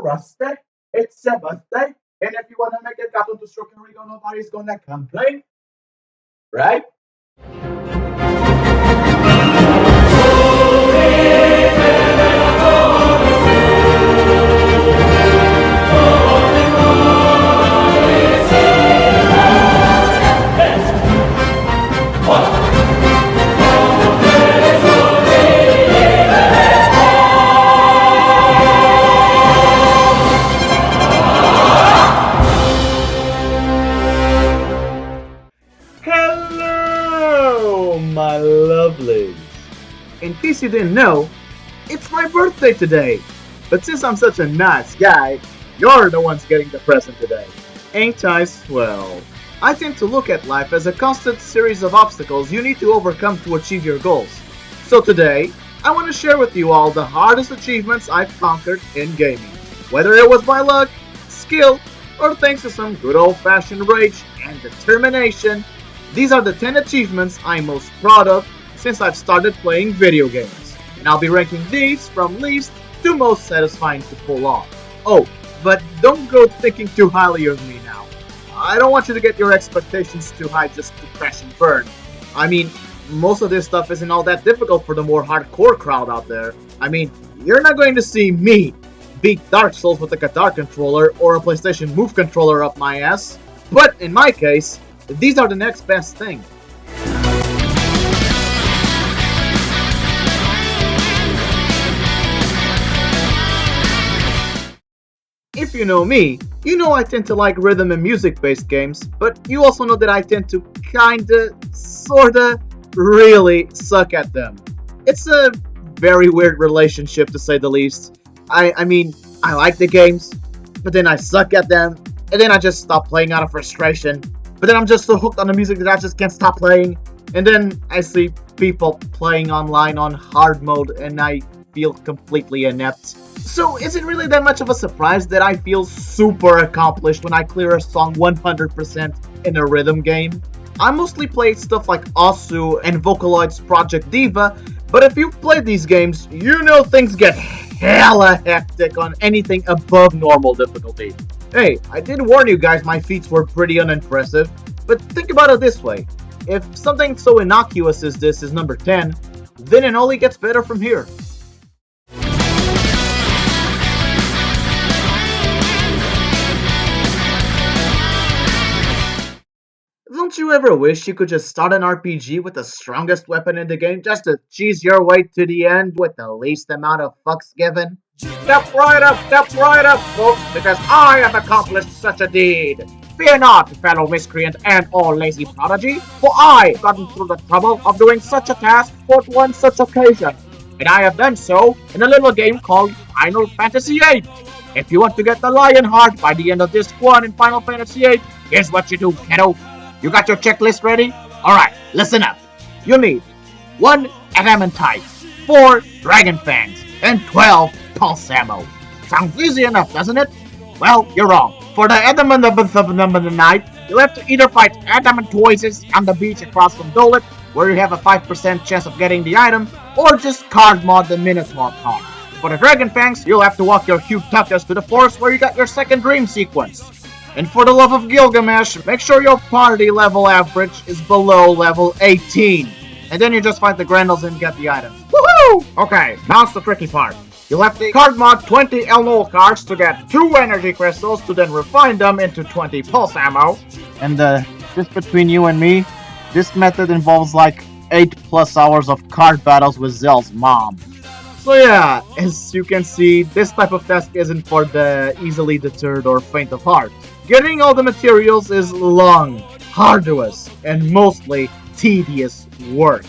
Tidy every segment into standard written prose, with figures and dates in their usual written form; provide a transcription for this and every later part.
Rusty. It's a birthday, and if you want to make it cartoon to stroke and Rigo, nobody's gonna complain, right? Hello, my lovelies. In case you didn't know, it's my birthday today. But since I'm such a nice guy, you're the ones getting the present today. Ain't I swell? I tend to look at life as a constant series of obstacles you need to overcome to achieve your goals. So today, I want to share with you all the hardest achievements I've conquered in gaming. Whether it was by luck, skill, or thanks to some good old-fashioned rage and determination, these are the 10 achievements I'm most proud of since I've started playing video games. And I'll be ranking these from least to most satisfying to pull off. Oh, but don't go thinking too highly of me now. I don't want you to get your expectations too high just to crash and burn. I mean, most of this stuff isn't all that difficult for the more hardcore crowd out there. I mean, you're not going to see me beat Dark Souls with a guitar controller or a PlayStation Move controller up my ass. But in my case, these are the next best thing. If you know me, you know I tend to like rhythm and music based games, but you also know that I tend to kinda, sorta, really suck at them. It's a very weird relationship to say the least. I mean, I like the games, but then I suck at them, and then I just stop playing out of frustration. But then I'm just so hooked on the music that I just can't stop playing. And then I see people playing online on hard mode and I feel completely inept. So is it really that much of a surprise that I feel super accomplished when I clear a song 100% in a rhythm game? I mostly play stuff like Osu and Vocaloid's Project Diva, but if you've played these games, you know things get hella hectic on anything above normal difficulty. Hey, I did warn you guys my feats were pretty unimpressive, but think about it this way. If something so innocuous as this is number 10, then it only gets better from here. Don't you ever wish you could just start an RPG with the strongest weapon in the game just to cheese your way to the end with the least amount of fucks given? Step right up, folks, because I have accomplished such a deed. Fear not, fellow miscreant and all lazy prodigy, for I have gotten through the trouble of doing such a task for one such occasion. And I have done so in a little game called Final Fantasy VIII. If you want to get the lion heart by the end of Disc 1 in Final Fantasy VIII, here's what you do, kiddo. You got your checklist ready? Alright, listen up. You need 1 adamantite, 4 dragon fangs, and 12 pulse ammo. Sounds easy enough, doesn't it? Well, you're wrong. For the adamantite, you'll have to either fight adamantoises on the beach across from Dolet, where you have a 5% chance of getting the item, or just card mod the Minotaur card. For the dragon fangs, you'll have to walk your cute tuckers to the forest where you got your second dream sequence. And for the love of Gilgamesh, make sure your party level average is below level 18. And then you just fight the Grendels and get the items. Woohoo! Okay, now's the tricky part. You'll have to card mod 20 Elnol cards to get 2 energy crystals to then refine them into 20 pulse ammo. And just between you and me, this method involves like 8+ hours of card battles with Zell's mom. So yeah, as you can see, this type of task isn't for the easily deterred or faint of heart. Getting all the materials is long, arduous, and mostly tedious work.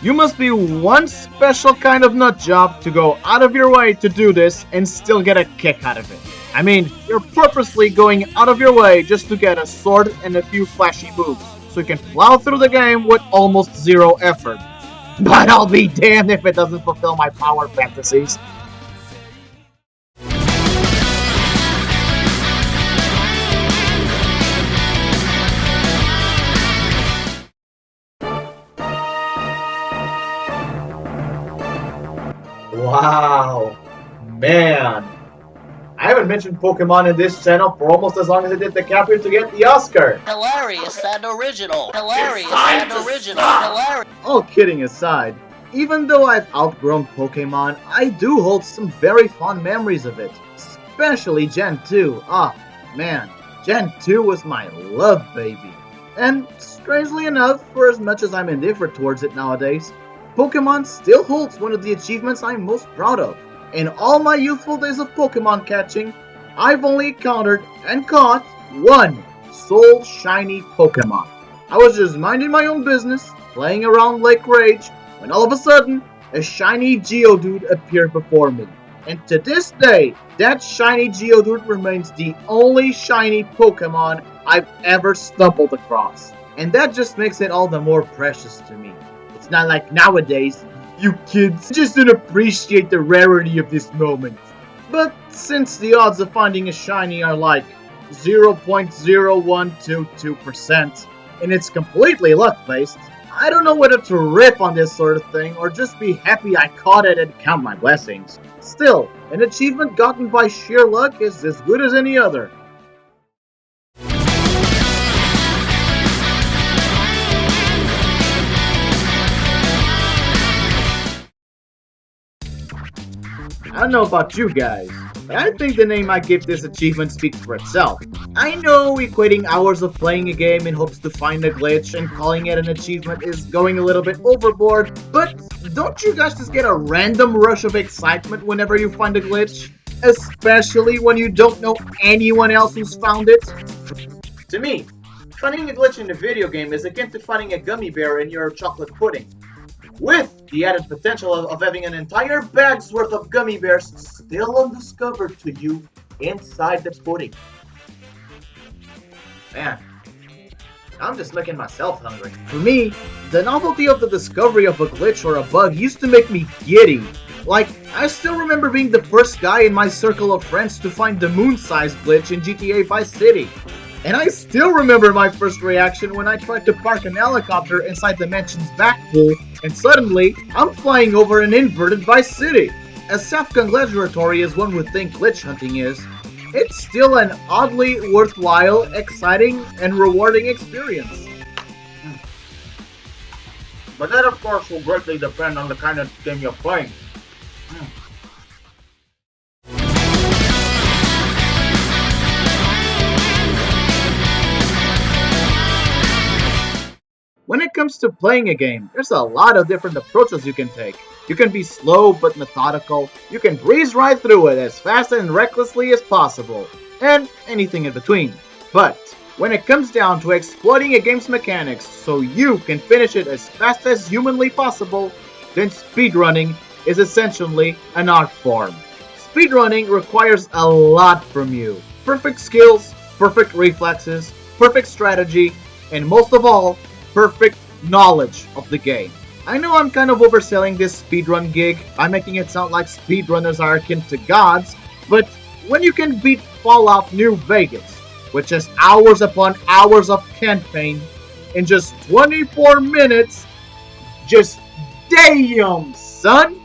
You must be one special kind of nutjob to go out of your way to do this and still get a kick out of it. I mean, you're purposely going out of your way just to get a sword and a few flashy moves, so you can plow through the game with almost zero effort. But I'll be damned if it doesn't fulfill my power fantasies. Wow, man, I haven't mentioned Pokemon in this channel for almost as long as I did DiCaprio to get the Oscar. Hilarious and original. Hilarious and original. Hilarious. All kidding aside, even though I've outgrown Pokemon, I do hold some very fond memories of it. Especially Gen 2. Ah, man, Gen 2 was my love baby. And strangely enough, for as much as I'm indifferent towards it nowadays, Pokemon still holds one of the achievements I'm most proud of. In all my youthful days of Pokemon catching, I've only encountered and caught one sole shiny Pokemon. I was just minding my own business, playing around Lake Rage, when all of a sudden, a shiny Geodude appeared before me. And to this day, that shiny Geodude remains the only shiny Pokemon I've ever stumbled across. And that just makes it all the more precious to me. It's not like nowadays, you kids just don't appreciate the rarity of this moment. But since the odds of finding a shiny are like 0.0122%, and it's completely luck-based, I don't know whether to rip on this sort of thing or just be happy I caught it and count my blessings. Still, an achievement gotten by sheer luck is as good as any other. I don't know about you guys, but I think the name I give this achievement speaks for itself. I know equating hours of playing a game in hopes to find a glitch and calling it an achievement is going a little bit overboard, but don't you guys just get a random rush of excitement whenever you find a glitch? Especially when you don't know anyone else who's found it? To me, finding a glitch in a video game is akin to finding a gummy bear in your chocolate pudding, with the added potential of having an entire bag's worth of gummy bears still undiscovered to you inside the pudding. Man, I'm just making myself hungry. For me, the novelty of the discovery of a glitch or a bug used to make me giddy. Like, I still remember being the first guy in my circle of friends to find the moon-sized glitch in GTA Vice City. And I still remember my first reaction when I tried to park an helicopter inside the mansion's back pool, and suddenly, I'm flying over an inverted Vice City. As self-congratulatory as one would think glitch hunting is, it's still an oddly worthwhile, exciting, and rewarding experience. But that of course will greatly depend on the kind of game you're playing. When it comes to playing a game, there's a lot of different approaches you can take. You can be slow but methodical, you can breeze right through it as fast and recklessly as possible, and anything in between. But when it comes down to exploiting a game's mechanics so you can finish it as fast as humanly possible, then speedrunning is essentially an art form. Speedrunning requires a lot from you. Perfect skills, perfect reflexes, perfect strategy, and most of all, perfect knowledge of the game. I know I'm kind of overselling this speedrun gig by making it sound like speedrunners are akin to gods, but when you can beat Fallout New Vegas with just hours upon hours of campaign in just 24 minutes, just damn, son!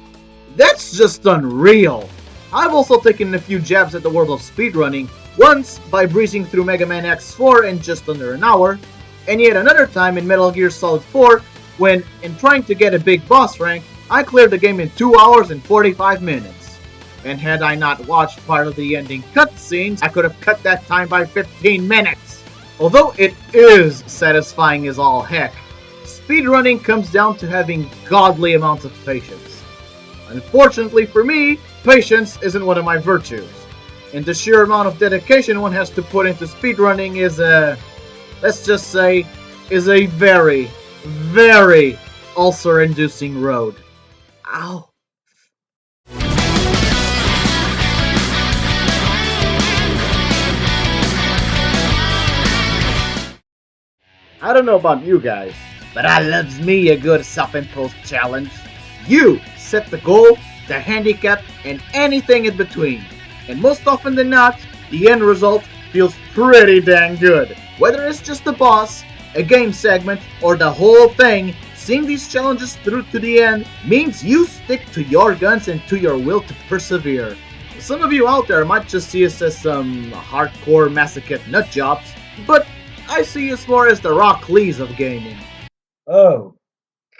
That's just unreal! I've also taken a few jabs at the world of speedrunning, once by breezing through Mega Man X4 in just under an hour, and yet another time in Metal Gear Solid 4 when, in trying to get a big boss rank, I cleared the game in 2 hours and 45 minutes. And had I not watched part of the ending cutscenes, I could have cut that time by 15 minutes. Although it is satisfying as all heck, speedrunning comes down to having godly amounts of patience. Unfortunately for me, patience isn't one of my virtues. And the sheer amount of dedication one has to put into speedrunning is let's just say, is a very, very ulcer-inducing road. Ow. I don't know about you guys, but I loves me a good self-imposed challenge. You set the goal, the handicap, and anything in between. And most often than not, the end result feels pretty dang good. Whether it's just a boss, a game segment, or the whole thing, seeing these challenges through to the end means you stick to your guns and to your will to persevere. Some of you out there might just see us as some hardcore masochist nutjobs, but I see us more as the Rock Lees of gaming. Oh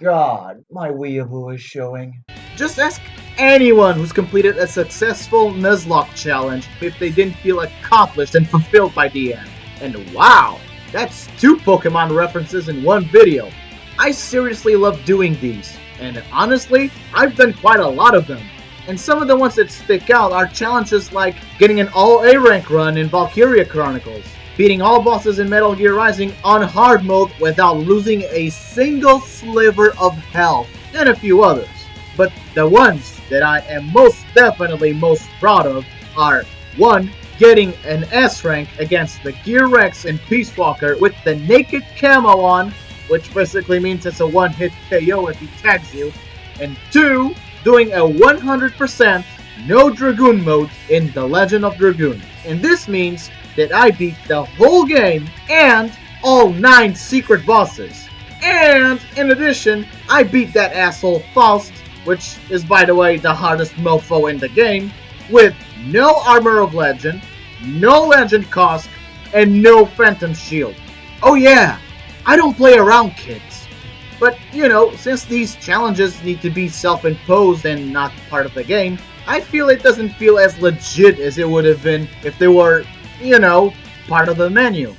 God, my weeaboo is showing. Just ask anyone who's completed a successful Nuzlocke challenge if they didn't feel accomplished and fulfilled by the end. And wow, that's 2 Pokemon references in one video. I seriously love doing these, and honestly, I've done quite a lot of them. And some of the ones that stick out are challenges like getting an all A rank run in Valkyria Chronicles, beating all bosses in Metal Gear Rising on hard mode without losing a single sliver of health, and a few others. But the ones that I am most definitely most proud of are 1. Getting an S rank against the Gear Rex in Peace Walker with the naked camo on, which basically means it's a one-hit KO if he tags you, and 2. Doing a 100% no Dragoon mode in The Legend of Dragoon. And this means that I beat the whole game and all 9 secret bosses. And in addition, I beat that asshole Faust, which is by the way the hardest mofo in the game, with no Armor of Legend, no Legend Cosk, and no Phantom Shield. Oh yeah, I don't play around, kids. But, you know, since these challenges need to be self-imposed and not part of the game, I feel it doesn't feel as legit as it would have been if they were, you know, part of the menu.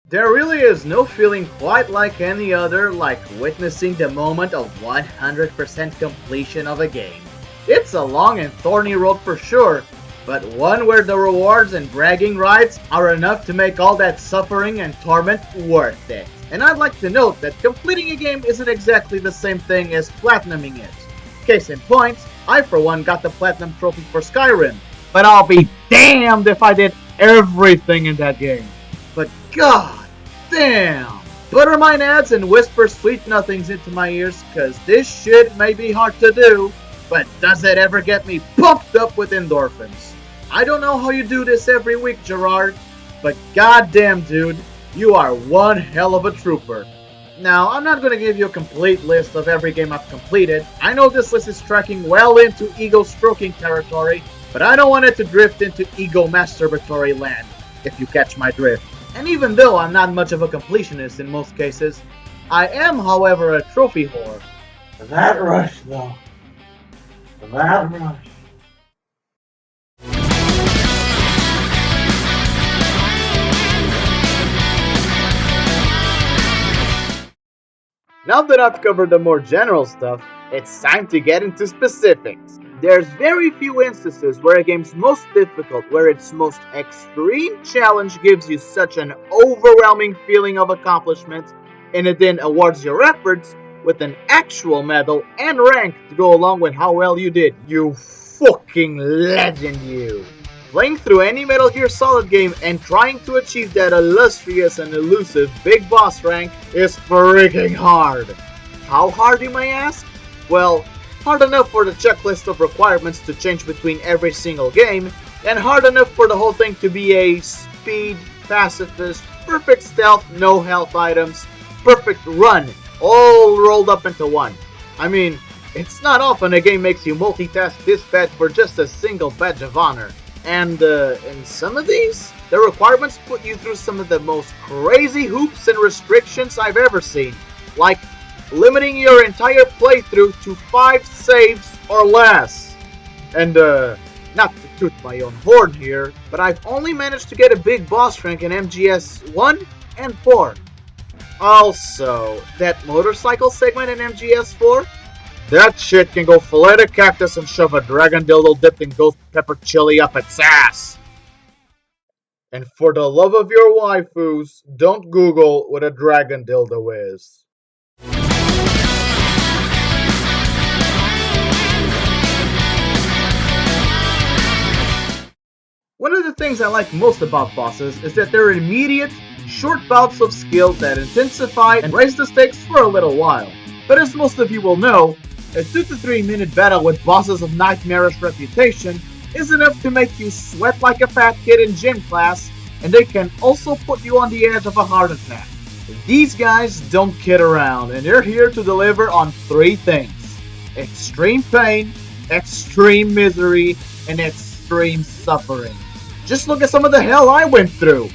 There really is no feeling quite like any other, like witnessing the moment of 100% completion of a game. It's a long and thorny road for sure, but one where the rewards and bragging rights are enough to make all that suffering and torment worth it. And I'd like to note that completing a game isn't exactly the same thing as platinuming it. Case in point, I for one got the platinum trophy for Skyrim, but I'll be damned if I did everything in that game. But god damn! Buttermine ads and whisper sweet nothings into my ears, cause this shit may be hard to do, but does it ever get me pumped up with endorphins? I don't know how you do this every week, Gerard, but goddamn dude, you are one hell of a trooper. Now, I'm not going to give you a complete list of every game I've completed. I know this list is tracking well into ego-stroking territory, but I don't want it to drift into ego-masturbatory land, if you catch my drift. And even though I'm not much of a completionist in most cases, I am, however, a trophy whore. That rush, though. That rush. Now that I've covered the more general stuff, it's time to get into specifics. There's very few instances where a game's most difficult, where its most extreme challenge gives you such an overwhelming feeling of accomplishment, and it then awards your efforts with an actual medal and rank to go along with how well you did. You fucking legend, you! Playing through any Metal Gear Solid game and trying to achieve that illustrious and elusive big boss rank is freaking hard. How hard, you may ask? Well, hard enough for the checklist of requirements to change between every single game, and hard enough for the whole thing to be a speed, pacifist, perfect stealth, no health items, perfect run, all rolled up into one. I mean, it's not often a game makes you multitask this bad for just a single badge of honor. And in some of these, the requirements put you through some of the most crazy hoops and restrictions I've ever seen. Like limiting your entire playthrough to 5 saves or less. And not to toot my own horn here, but I've only managed to get a big boss rank in MGS 1 and 4. Also, that motorcycle segment in MGS 4? That shit can go fillet a cactus and shove a dragon dildo dipped in ghost pepper chili up its ass. And for the love of your waifus, don't Google what a dragon dildo is. One of the things I like most about bosses is that they're immediate, short bouts of skill that intensify and raise the stakes for a little while. But as most of you will know, a 2 to 3 minute battle with bosses of Nightmarish reputation is enough to make you sweat like a fat kid in gym class, and they can also put you on the edge of a heart attack. These guys don't kid around, and they're here to deliver on 3 things: extreme pain, extreme misery, and extreme suffering. Just look at some of the hell I went through.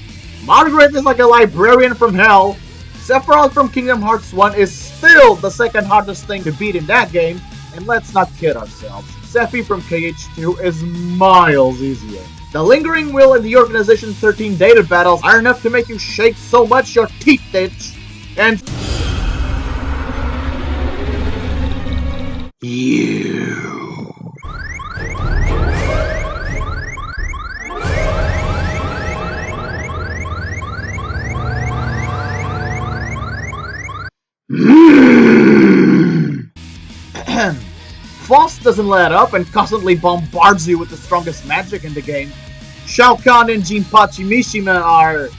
Margaret is like a librarian from hell. Sephiroth from Kingdom Hearts 1 is still the second hardest thing to beat in that game, and let's not kid ourselves. Sephi from KH2 is miles easier. The Lingering Will and the Organization 13 data battles are enough to make you shake so much your teeth itch. And you. Foss doesn't let up and constantly bombards you with the strongest magic in the game. Shao Kahn and Jinpachi Mishima are,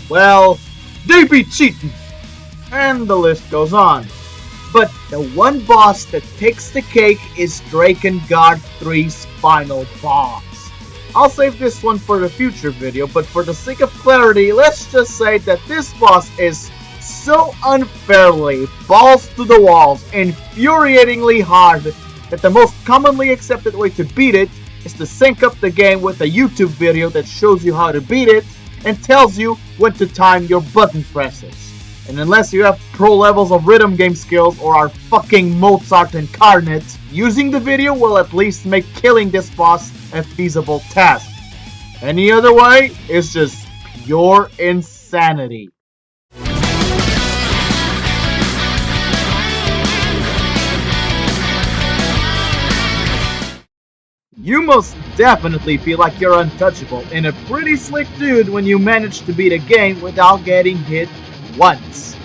well, they be cheating. And the list goes on. But the one boss that takes the cake is Drakengard 3's final boss. I'll save this one for the future video, but for the sake of clarity, let's just say that this boss is so unfairly, balls to the walls, infuriatingly hard that the most commonly accepted way to beat it is to sync up the game with a YouTube video that shows you how to beat it and tells you when to time your button presses. And unless you have pro levels of rhythm game skills or are fucking Mozart incarnate, using the video will at least make killing this boss a feasible task. Any other way is just pure insanity. You most definitely feel like you're untouchable and a pretty slick dude when you manage to beat a game without getting hit once.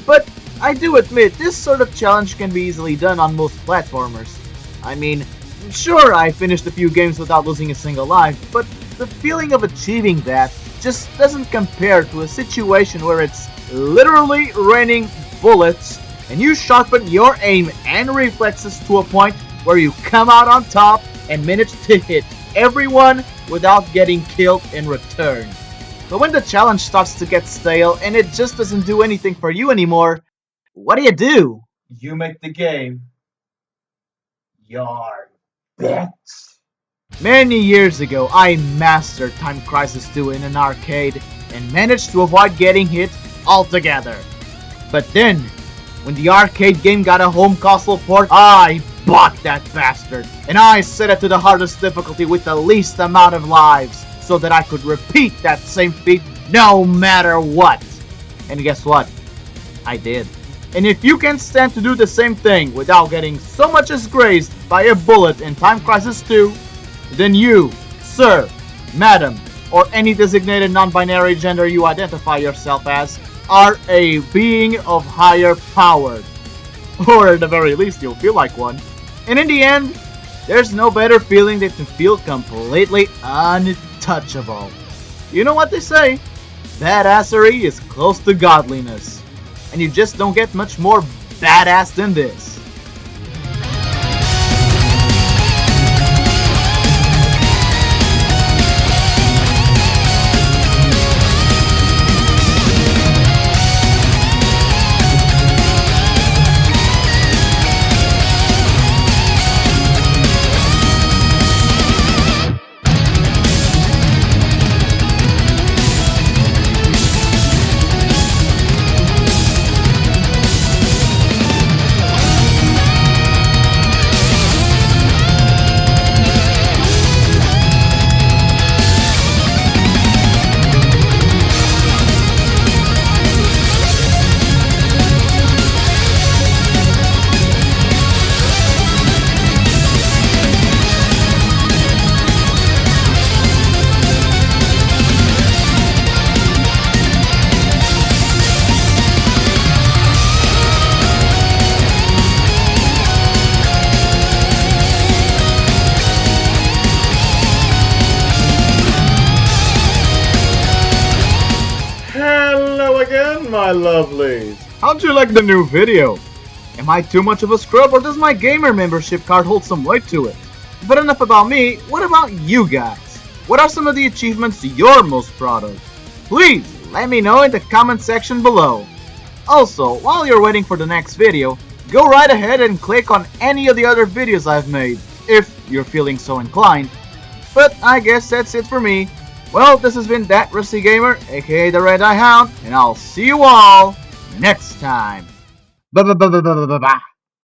But I do admit, this sort of challenge can be easily done on most platformers. I mean, sure, I finished a few games without losing a single life, but the feeling of achieving that just doesn't compare to a situation where it's literally raining bullets and you sharpen your aim and reflexes to a point where you come out on top and manage to hit everyone without getting killed in return. But when the challenge starts to get stale and it just doesn't do anything for you anymore, what do? You make the game your bitch. Many years ago, I mastered Time Crisis 2 in an arcade and managed to avoid getting hit altogether. But then, when the arcade game got a home console port, I bought that bastard, and I set it to the hardest difficulty with the least amount of lives, so that I could repeat that same feat no matter what. And guess what? I did. And if you can stand to do the same thing without getting so much as grazed by a bullet in Time Crisis 2, then you, sir, madam, or any designated non-binary gender you identify yourself as, are a being of higher power. Or at the very least, you'll feel like one. And in the end, there's no better feeling than to feel completely untouchable. You know what they say? Badassery is close to godliness. And you just don't get much more badass than this. My lovelies, how'd you like the new video? Am I too much of a scrub, or does my gamer membership card hold some weight to it? But enough about me, what about you guys? What are some of the achievements you're most proud of? Please let me know in the comment section below. Also, while you're waiting for the next video, go right ahead and click on any of the other videos I've made, if you're feeling so inclined. But I guess that's it for me. Well, this has been That Rusty Gamer, aka the Red Eye Hound, and I'll see you all next time. Bye bye bye bye bye bye bye.